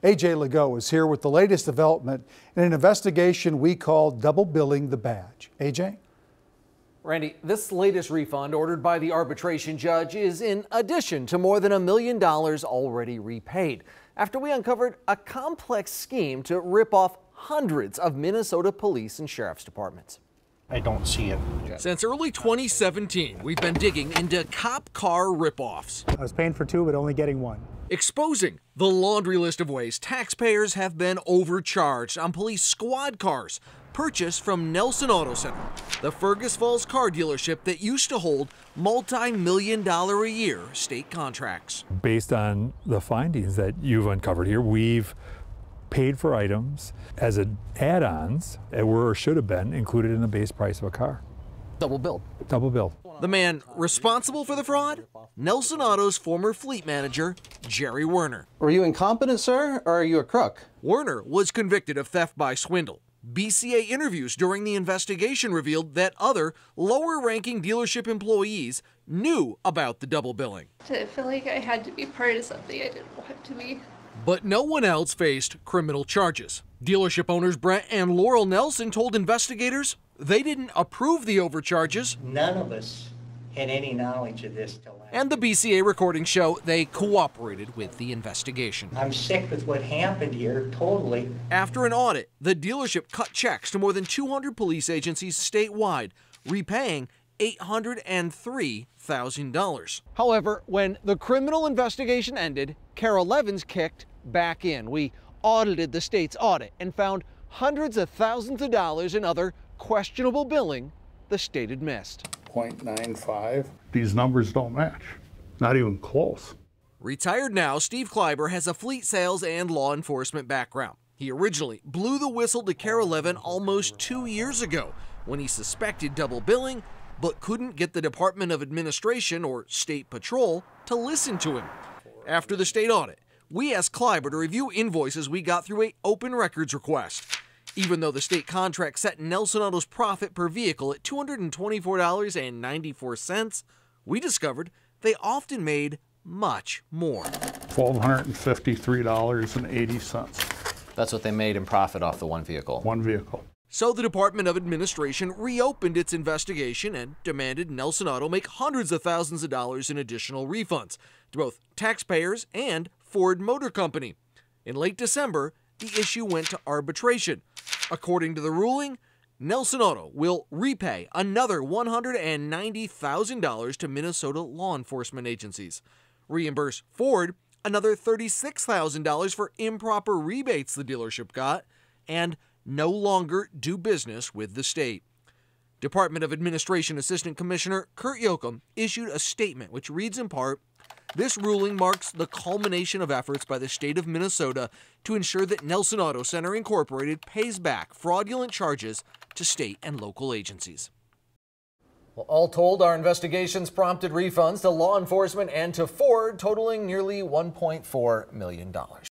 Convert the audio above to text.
AJ Legault is here with the latest development in an investigation we call double billing the badge. AJ? Randy, this latest refund ordered by the arbitration judge is in addition to more than $1 million already repaid, after we uncovered a complex scheme to rip off hundreds of Minnesota police and sheriff's departments. I don't see it. Since early 2017, we've been digging into cop car ripoffs. I was paying for two, but only getting one. Exposing the laundry list of ways taxpayers have been overcharged on police squad cars purchased from Nelson Auto Center, the Fergus Falls car dealership that used to hold multi-million-dollar a year state contracts. Based on the findings that you've uncovered here, we've paid for items as add-ons that were or should have been included in the base price of a car. Double billed. Double billed. The man responsible for the fraud? Nelson Auto's former fleet manager, Jerry Werner. Were you incompetent, sir, or are you a crook? Werner was convicted of theft by swindle. BCA interviews during the investigation revealed that other lower-ranking dealership employees knew about the double billing. I feel like I had to be part of something I didn't want to be. But no one else faced criminal charges. Dealership owners Brent and Laurel Nelson told investigators they didn't approve the overcharges. None of us had any knowledge of this till and the BCA recordings show they cooperated with the investigation. I'm sick with what happened here, totally. After an audit, the dealership cut checks to more than 200 police agencies statewide, repaying $803,000. However, when the criminal investigation ended, Carol Levins kicked back in. We audited the state's audit and found hundreds of thousands of dollars in other questionable billing the state had missed. 0.95. These numbers don't match. Not even close. Retired now, Steve Kleiber has a fleet sales and law enforcement background. He originally blew the whistle to Carol Levin almost 2 years ago when he suspected double billing, but couldn't get the Department of Administration or State Patrol to listen to him. After the state audit, we asked Kleiber to review invoices we got through an open records request. Even though the state contract set Nelson Auto's profit per vehicle at $224.94, we discovered they often made much more. $1,253.80. That's what they made in profit off the one vehicle. One vehicle. So the Department of Administration reopened its investigation and demanded Nelson Auto make hundreds of thousands of dollars in additional refunds to both taxpayers and Ford Motor Company. In late December, the issue went to arbitration. According to the ruling, Nelson Auto will repay another $190,000 to Minnesota law enforcement agencies, reimburse Ford another $36,000 for improper rebates the dealership got, and no longer do business with the state. Department of Administration Assistant Commissioner Kurt Yoakum issued a statement which reads in part, "This ruling marks the culmination of efforts by the state of Minnesota to ensure that Nelson Auto Center Incorporated pays back fraudulent charges to state and local agencies." Well, all told, our investigations prompted refunds to law enforcement and to Ford totaling nearly $1.4 million.